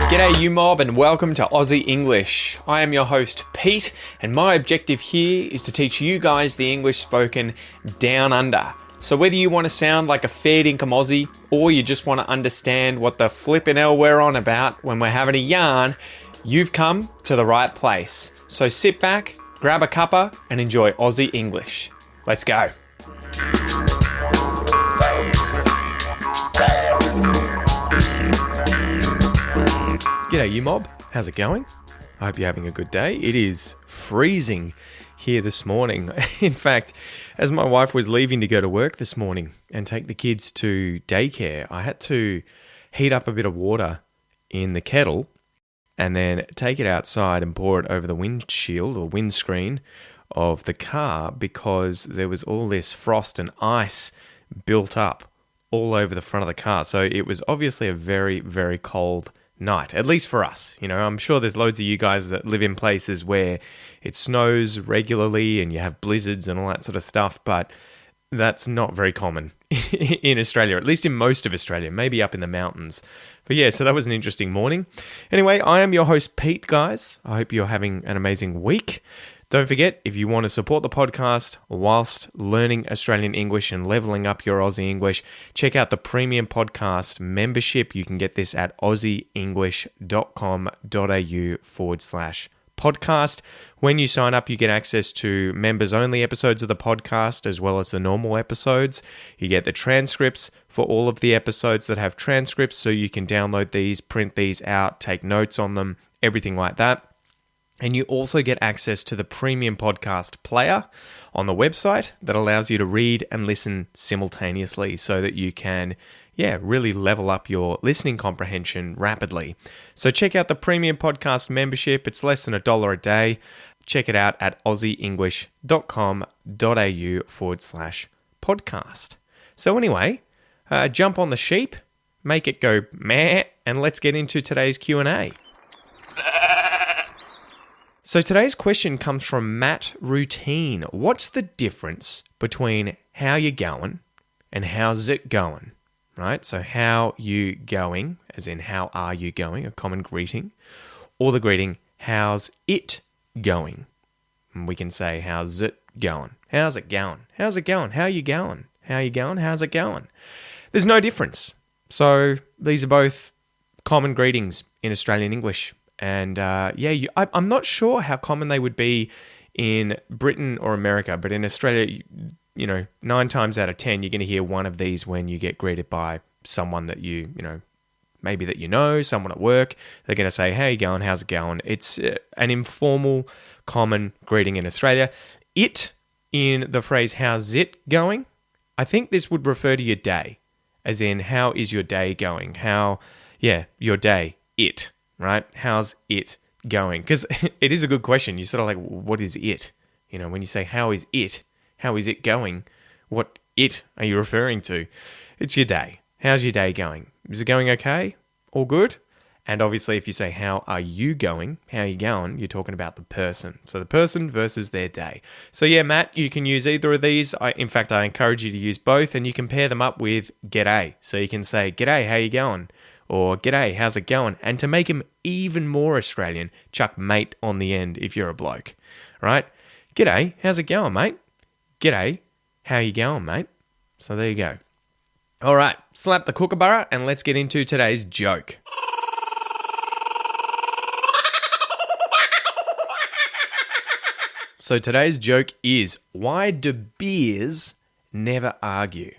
G'day you mob and welcome to Aussie English. I am your host Pete and my objective here is to teach you guys the English spoken down under. So whether you want to sound like a fair dinkum Aussie or you just want to understand what the flippin' hell we're on about when we're having a yarn, you've come to the right place. So sit back, grab a cuppa and enjoy Aussie English. Let's go. G'day you mob, how's it going? I hope you're having a good day. It is freezing here this morning. In fact, as my wife was leaving to go to work this morning and take the kids to daycare, I had to heat up a bit of water in the kettle and then take it outside and pour it over the windshield or windscreen of the car because there was all this frost and ice built up all over the front of the car. So it was obviously a very, very cold night, at least for us. You know, I'm sure there's loads of you guys that live in places where it snows regularly and you have blizzards and all that sort of stuff, but that's not very common in Australia, at least in most of Australia, maybe up in the mountains. But yeah, so that was an interesting morning. Anyway, I am your host, Pete, guys. I hope you're having an amazing week. Don't forget, if you want to support the podcast whilst learning Australian English and leveling up your Aussie English, check out the Premium Podcast membership. You can get this at aussieenglish.com.au/podcast. When you sign up, you get access to members-only episodes of the podcast as well as the normal episodes. You get the transcripts for all of the episodes that have transcripts, so you can download these, print these out, take notes on them, everything like that. And you also get access to the Premium Podcast Player on the website that allows you to read and listen simultaneously so that you can, really level up your listening comprehension rapidly. So check out the Premium Podcast membership. It's less than $1 a day. Check it out at aussieenglish.com.au/podcast. So anyway, jump on the sheep, make it go meh, and let's get into today's Q&A. So today's question comes from Matt Routine. What's the difference between how you going and how's it going? Right? So how you going, as in how are you going, a common greeting, or the greeting how's it going? And we can say how's it going? How's it going? How's it going? How you going? How you going? How's it going? There's no difference. So these are both common greetings in Australian English. And I'm not sure how common they would be in Britain or America, but in Australia, 9 times out of 10, you're going to hear one of these when you get greeted by someone that maybe that you know, someone at work. They're going to say, how you going? How's it going? It's an informal, common greeting in Australia. It, in the phrase, how's it going? I think this would refer to your day, as in, how is your day going? Your day, it. Right? How's it going? Because it is a good question. You're sort of like, what is it? When you say, how is it? How is it going? What it are you referring to? It's your day. How's your day going? Is it going okay? All good? And obviously, if you say, how are you going? How are you going? You're talking about the person. So the person versus their day. So yeah, Matt, you can use either of these. In fact, I encourage you to use both and you can pair them up with g'day. So you can say, g'day, how you going? Or g'day, how's it going? And to make him even more Australian, chuck mate on the end if you're a bloke, right? G'day, how's it going, mate? G'day, how you going, mate? So there you go. All right, slap the kookaburra and let's get into today's joke. So today's joke is, why do beers never argue?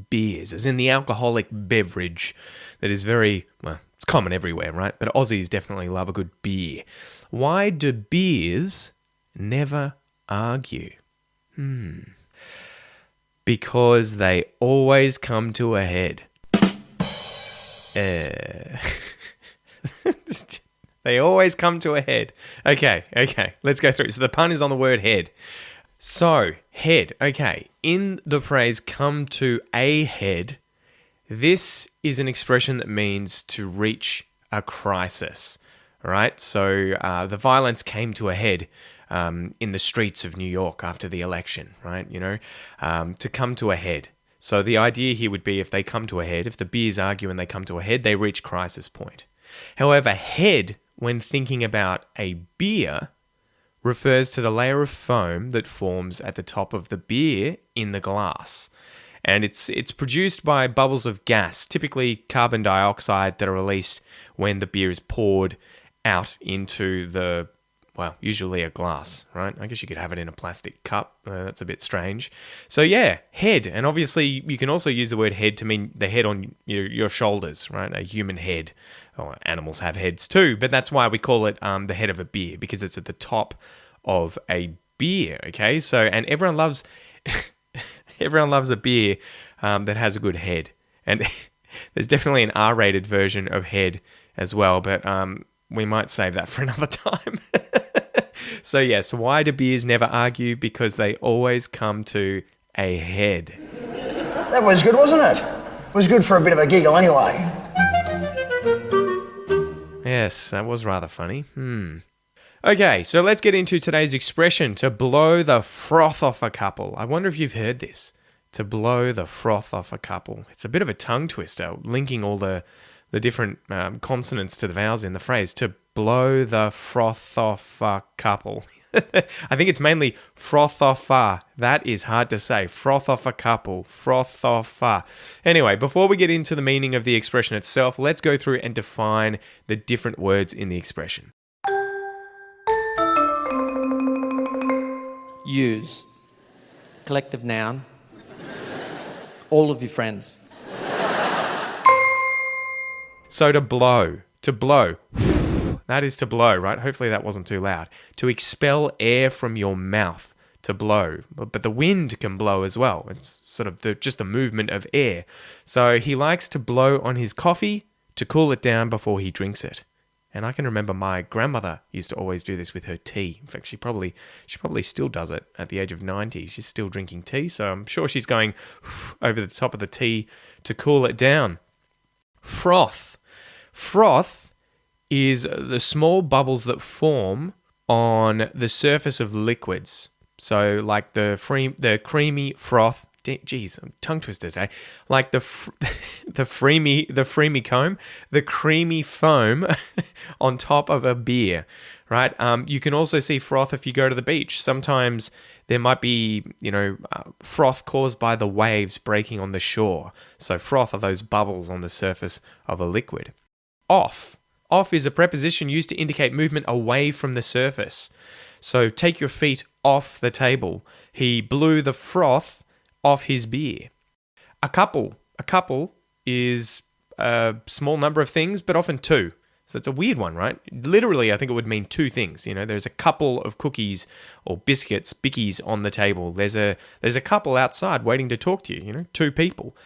Beers, as in the alcoholic beverage that is it's common everywhere, right? But Aussies definitely love a good beer. Why do beers never argue? Because they always come to a head. They always come to a head. Okay, let's go through. So the pun is on the word head. So, head. Okay, in the phrase come to a head, this is an expression that means to reach a crisis, right? So, the violence came to a head in the streets of New York after the election, right? To come to a head. So the idea here would be if they come to a head, if the beers argue and they come to a head, they reach crisis point. However, head, when thinking about a beer, refers to the layer of foam that forms at the top of the beer in the glass. And it's produced by bubbles of gas, typically carbon dioxide, that are released when the beer is poured out into usually a glass, right? I guess you could have it in a plastic cup. That's a bit strange. So yeah, head. And obviously you can also use the word head to mean the head on your shoulders, right? A human head. Oh, animals have heads too, but that's why we call it the head of a beer, because it's at the top of a beer, okay? So, and everyone loves a beer that has a good head. And there's definitely an R-rated version of head as well, but we might save that for another time. So yes, why do beers never argue? Because they always come to a head. That was good, wasn't it? It was good for a bit of a giggle anyway. Yes, that was rather funny. Okay, so let's get into today's expression, to blow the froth off a couple. I wonder if you've heard this, to blow the froth off a couple. It's a bit of a tongue twister, linking all the different consonants to the vowels in the phrase, to blow the froth off a couple. I think it's mainly froth off a. That is hard to say. Froth off a couple. Froth off a. Anyway, before we get into the meaning of the expression itself, let's go through and define the different words in the expression. Use. Collective noun. All of your friends. So to blow. That is to blow, right? Hopefully that wasn't too loud. To expel air from your mouth, to blow. But the wind can blow as well. It's sort of just the movement of air. So he likes to blow on his coffee to cool it down before he drinks it. And I can remember my grandmother used to always do this with her tea. In fact, she probably still does it at the age of 90. She's still drinking tea, so I'm sure she's going over the top of the tea to cool it down. Froth. Froth is the small bubbles that form on the surface of liquids. So like the creamy froth. Geez, I'm tongue twisted today. Like the creamy foam on top of a beer, right? You can also see froth if you go to the beach. Sometimes there might be, froth caused by the waves breaking on the shore. So froth are those bubbles on the surface of a liquid. Off. Off is a preposition used to indicate movement away from the surface. So take your feet off the table. He blew the froth off his beer. A couple is a small number of things, but often two. So it's a weird one, right? Literally, I think it would mean two things. There's a couple of cookies or biscuits, bickies on the table. There's a couple outside waiting to talk to you, two people.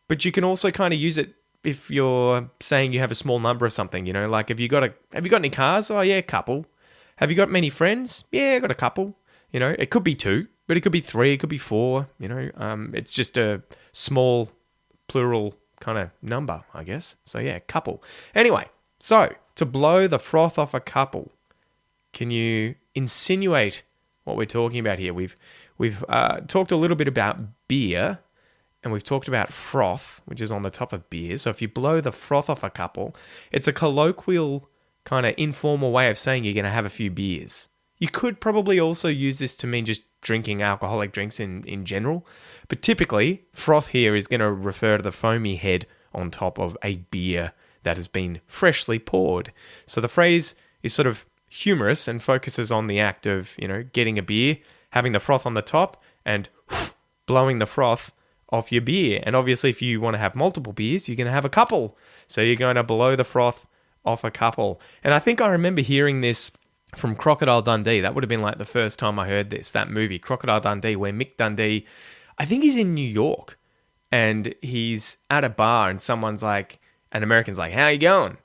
But you can also kind of use it if you're saying you have a small number of something, like have you got any cars? Oh yeah, a couple. Have you got many friends? Yeah, I got a couple. It could be two, but it could be three, it could be four, it's just a small plural kind of number, I guess. So yeah, couple. Anyway, so to blow the froth off a couple, can you insinuate what we're talking about here? We've talked a little bit about beer, and we've talked about froth, which is on the top of beer. So if you blow the froth off a couple, it's a colloquial kind of informal way of saying you're going to have a few beers. You could probably also use this to mean just drinking alcoholic drinks in general. But typically, froth here is going to refer to the foamy head on top of a beer that has been freshly poured. So the phrase is sort of humorous and focuses on the act of, getting a beer, having the froth on the top, and blowing the froth off your beer. And obviously, if you want to have multiple beers, you're going to have a couple. So you're going to blow the froth off a couple. And I think I remember hearing this from Crocodile Dundee. That would have been like the first time I heard that movie, Crocodile Dundee, where Mick Dundee, I think he's in New York, and he's at a bar, and someone's like, an American's like, how you going?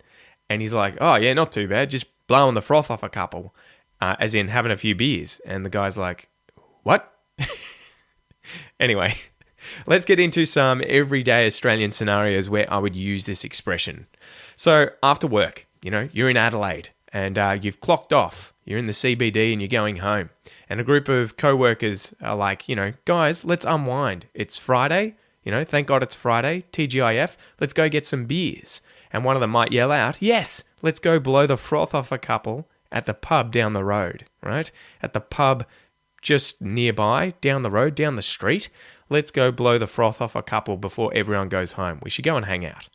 And he's like, oh yeah, not too bad, just blowing the froth off a couple, as in having a few beers. And the guy's like, what? Anyway, let's get into some everyday Australian scenarios where I would use this expression. So after work, you're in Adelaide, and you've clocked off. You're in the CBD and you're going home. And a group of co-workers are like, guys, let's unwind. It's Friday. Thank God it's Friday. TGIF. Let's go get some beers. And one of them might yell out, yes, let's go blow the froth off a couple at the pub down the road, right? At the pub just nearby, down the road, down the street. Let's go blow the froth off a couple before everyone goes home. We should go and hang out.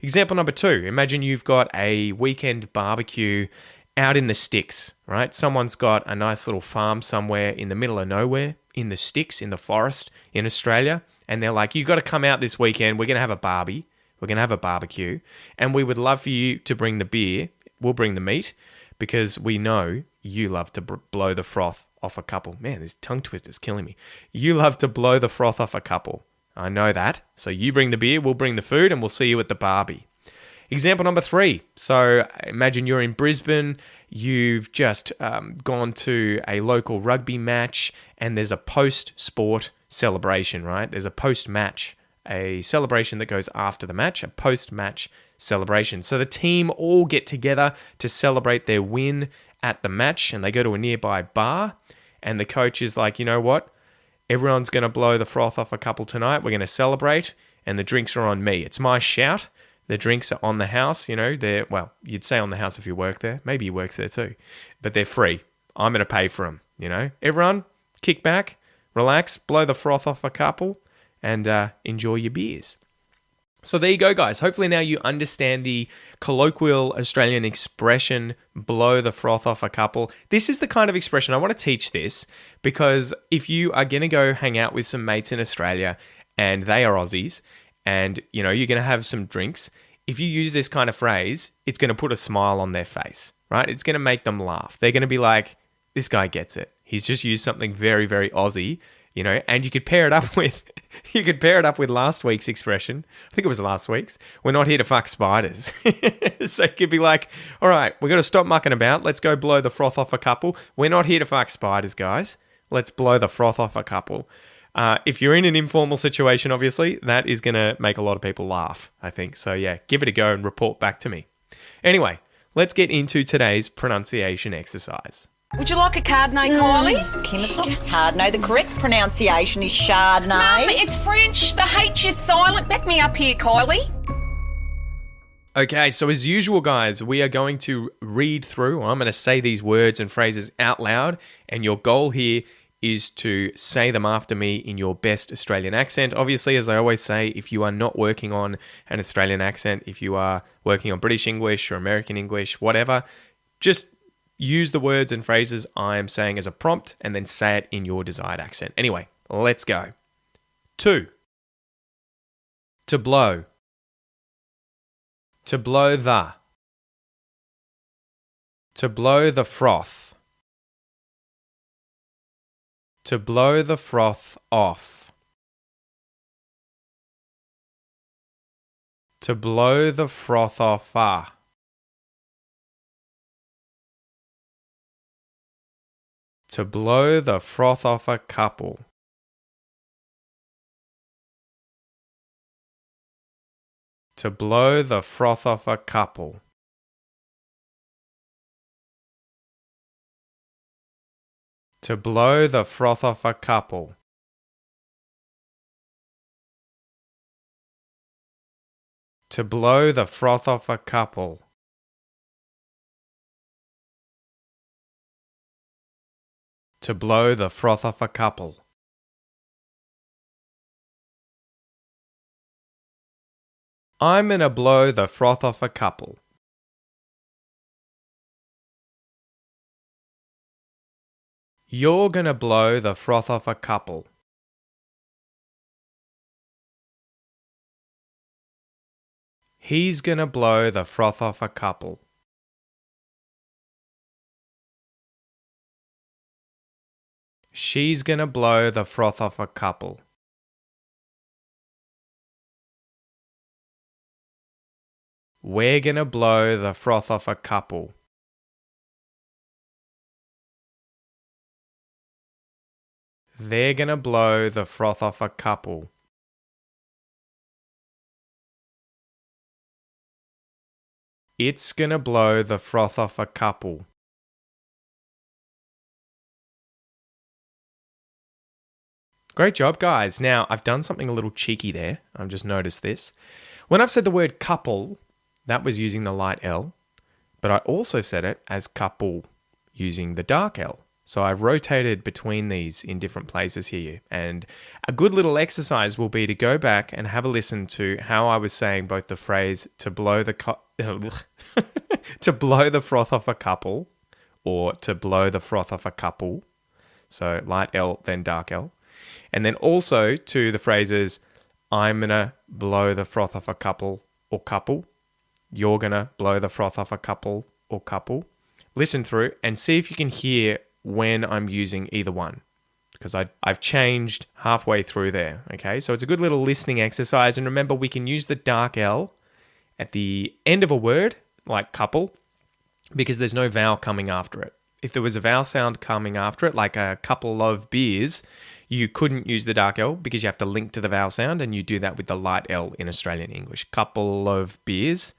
Example number 2. Imagine you've got a weekend barbecue out in the sticks, right? Someone's got a nice little farm somewhere in the middle of nowhere, in the sticks, in the forest in Australia. And they're like, you've got to come out this weekend. We're going to have a barbie. We're going to have a barbecue. And we would love for you to bring the beer. We'll bring the meat because we know you love to blow the froth off a couple. Man, this tongue twister's killing me. You love to blow the froth off a couple. I know that. So you bring the beer, we'll bring the food, and we'll see you at the barbie. Example number 3. So imagine you're in Brisbane. You've just gone to a local rugby match, and there's a post-sport celebration, right? There's a post-match, a celebration that goes after the match, a post-match celebration. So the team all get together to celebrate their win at the match, and they go to a nearby bar, and the coach is like, you know what? Everyone's going to blow the froth off a couple tonight. We're going to celebrate, and the drinks are on me. It's my shout. The drinks are on the house. Well, you'd say on the house if you work there. Maybe he works there too. But they're free. I'm going to pay for them, Everyone, kick back, relax, blow the froth off a couple, and enjoy your beers. So there you go, guys. Hopefully now you understand the colloquial Australian expression, blow the froth off a couple. This is the kind of expression, I want to teach this, because if you are going to go hang out with some mates in Australia and they are Aussies and, you're going to have some drinks, if you use this kind of phrase, it's going to put a smile on their face, right? It's going to make them laugh. They're going to be like, this guy gets it. He's just used something very, very Aussie, and you could pair it up with last week's expression. I think it was last week's. We're not here to fuck spiders. So you could be like, all right, we've got to stop mucking about. Let's go blow the froth off a couple. We're not here to fuck spiders, guys. Let's blow the froth off a couple. If you're in an informal situation, obviously, that is going to make a lot of people laugh, I think. So yeah, give it a go and report back to me. Anyway, let's get into today's pronunciation exercise. Would you like a Chardonnay, Kylie? Kim, it's not Chardonnay. The correct pronunciation is Chardonnay. Mum, it's French. The H is silent. Back me up here, Kylie. Okay, so as usual, guys, we are going to read through, or I'm going to say these words and phrases out loud, and your goal here is to say them after me in your best Australian accent. Obviously, as I always say, if you are not working on an Australian accent, if you are working on British English or American English, whatever, just use the words and phrases I am saying as a prompt and then say it in your desired accent. Anyway, let's go. 2. To blow. To blow the. To blow the froth. To blow the froth off. To blow the froth off. To blow the froth off a couple. To blow the froth off a couple. To blow the froth off a couple. To blow the froth off a couple. To blow the froth off a couple. I'm gonna blow the froth off a couple. You're gonna blow the froth off a couple. He's gonna blow the froth off a couple. She's gonna blow the froth off a couple. We're gonna blow the froth off a couple. They're gonna blow the froth off a couple. It's gonna blow the froth off a couple. Great job, guys. Now, I've done something a little cheeky there. I've just noticed this. When I've said the word couple, that was using the light L, but I also said it as couple using the dark L. So I've rotated between these in different places here. And a good little exercise will be to go back and have a listen to how I was saying both the phrase to blow the to blow the froth off a couple, or to blow the froth off a couple. So light L, then dark L. And then also to the phrases, I'm going to blow the froth off a couple or couple. You're going to blow the froth off a couple or couple. Listen through and see if you can hear when I'm using either one, because I've changed halfway through there. Okay, so it's a good little listening exercise. And remember, we can use the dark L at the end of a word, like couple, because there's no vowel coming after it. If there was a vowel sound coming after it, like a couple of beers, you couldn't use the dark L because you have to link to the vowel sound, and you do that with the light L in Australian English. Couple of beers,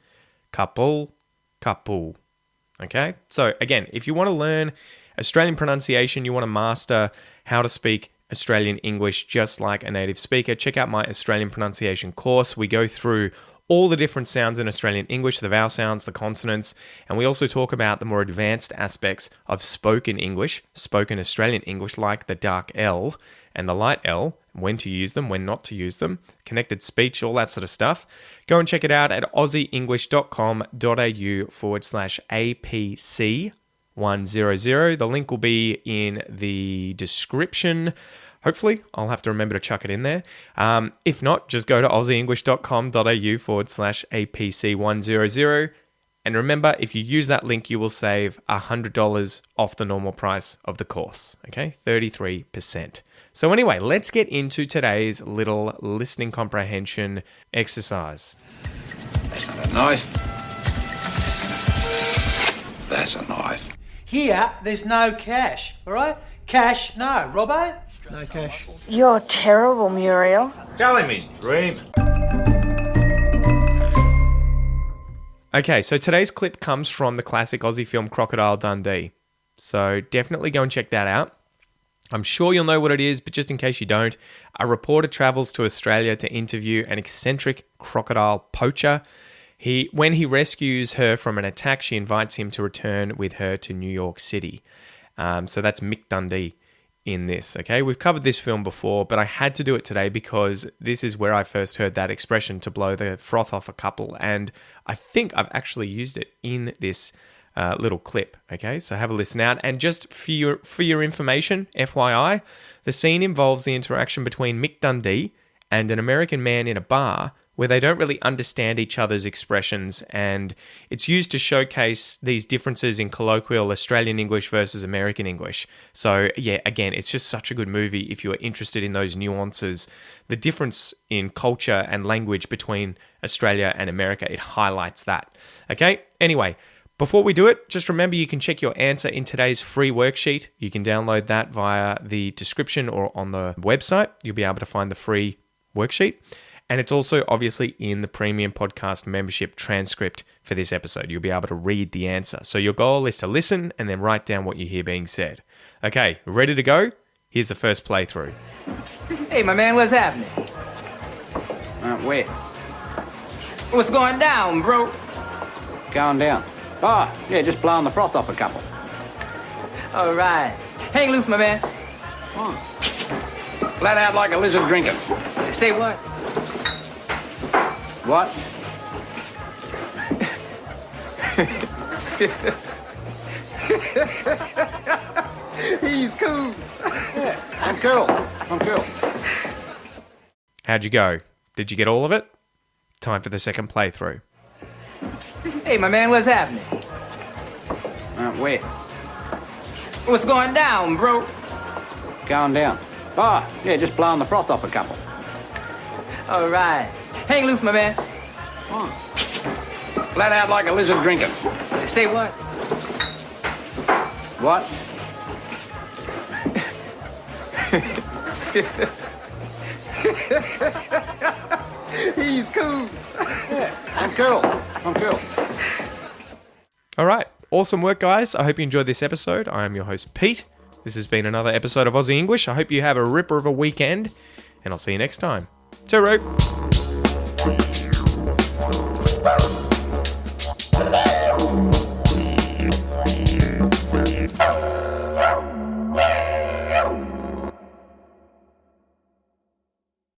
couple, couple. Okay? So again, if you want to learn Australian pronunciation, you want to master how to speak Australian English just like a native speaker, check out my Australian pronunciation course. We go through all the different sounds in Australian English, the vowel sounds, the consonants, and we also talk about the more advanced aspects of spoken English, spoken Australian English, like the dark L and the light L, when to use them, when not to use them, connected speech, all that sort of stuff. Go and check it out at aussieenglish.com.au/APC100. The link will be in the description. Hopefully, I'll have to remember to chuck it in there. If not, just go to aussieenglish.com.au/APC100. And remember, if you use that link, you will save $100 off the normal price of the course. Okay, 33%. So anyway, let's get into today's little listening comprehension exercise. That's not a knife. That's a knife. Here, there's no cash, all right? Cash, no. Robbo? No cash. You're terrible, Muriel. Tell him he's dreaming. Okay, so today's clip comes from the classic Aussie film Crocodile Dundee. So definitely go and check that out. I'm sure you'll know what it is, but just in case you don't, a reporter travels to Australia to interview an eccentric crocodile poacher. When he rescues her from an attack, she invites him to return with her to New York City. So that's Mick Dundee in this, okay? We've covered this film before, but I had to do it today because this is where I first heard that expression, to blow the froth off a couple, and I think I've actually used it in this little clip, okay? So have a listen out. And just for your information, FYI, the scene involves the interaction between Mick Dundee and an American man in a bar where they don't really understand each other's expressions, and it's used to showcase these differences in colloquial Australian English versus American English. So yeah, again, it's just such a good movie if you're interested in those nuances. The difference in culture and language between Australia and America, it highlights that. Okay, anyway, before we do it, just remember you can check your answer in today's free worksheet. You can download that via the description or on the website. You'll be able to find the free worksheet. And it's also obviously in the premium podcast membership transcript for this episode. You'll be able to read the answer. So your goal is to listen and then write down what you hear being said. Okay, ready to go? Here's the first playthrough. Hey, my man, what's happening? Where? What's going down, bro? Going down. Oh, yeah, just blowing the froth off a couple. All right. Hang loose, my man. Flat out like a lizard drinking. Say what? What? He's cool. Yeah, I'm cool. I'm cool. How'd you go? Did you get all of it? Time for the second playthrough. Hey, my man, what's happening? Where? What's going down, bro? Going down. Oh, yeah, just blowing the froth off a couple. All right. Hang loose, my man. Flat out like a lizard drinking. Say what? What? He's cool. Yeah, I'm cool. I'm cool. All right. Awesome work, guys. I hope you enjoyed this episode. I am your host, Pete. This has been another episode of Aussie English. I hope you have a ripper of a weekend, and I'll see you next time. Ta-ra! Wow.